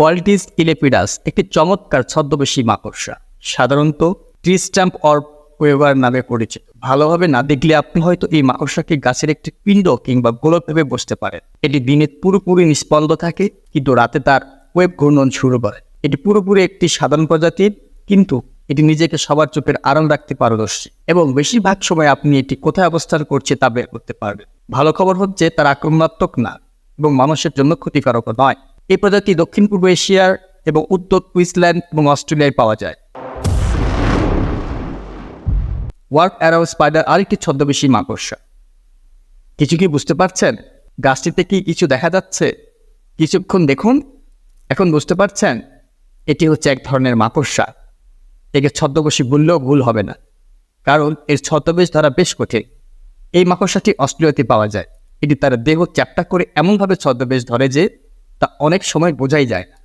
পলিটিস ইলেপিডাস একটি চমৎকার ছদ্মবেশী মাকড়সা, সাধারণত ট্রি স্ট্যাম্প অর ওয়েভার নামে পরিচিত। ভালোভাবে না দেখলে আপনি হয়তো এই মাকড়সাকে গাছের একটি পিণ্ড কিংবা গোলক ভেবে বসতে পারেন। এটি দিনে পুরোপুরি নিষ্পন্দ থাকে, কিন্তু রাতে তার ওয়েব ঘূর্ণন শুরু করে। এটি পুরোপুরি একটি সাধারণ প্রজাতির, কিন্তু এটি নিজেকে সবার চোখের আড়াল রাখতে পারদর্শী এবং বেশিরভাগ সময় আপনি এটি কোথায় অবস্থান করছে তা বের করতে পারবেন। ভালো খবর হচ্ছে তার আক্রমণাত্মক না এবং মানুষের জন্য ক্ষতিকারক নয়। এই প্রজাতি দক্ষিণ পূর্ব এশিয়ার এবং উত্তর কুইন্সল্যান্ড এবং অস্ট্রেলিয়ায় পাওয়া যায়। ওয়ার্ক অ্যারো স্পাইডার আরেকটি ছদ্মবেশী মাকড়সা। কিছু কি বুঝতে পারছেন? গাছটিতে কি কিছু দেখা যাচ্ছে? কিছুক্ষণ দেখুন, এখন বুঝতে পারছেন? এটি হচ্ছে এক ধরনের মাকড়সা। একে ছদ্মবেশী বললেও ভুল হবে না, কারণ এর ছদ্মবেশ ধরা বেশ কঠিন। এই মাকড়সাটি অস্ট্রেলিয়াতে পাওয়া যায়। এটি তার দেহ চ্যাপ্টা করে এমনভাবে ছদ্মবেশ ধরে যে তা অনেক সময় বোঝাই যায় না।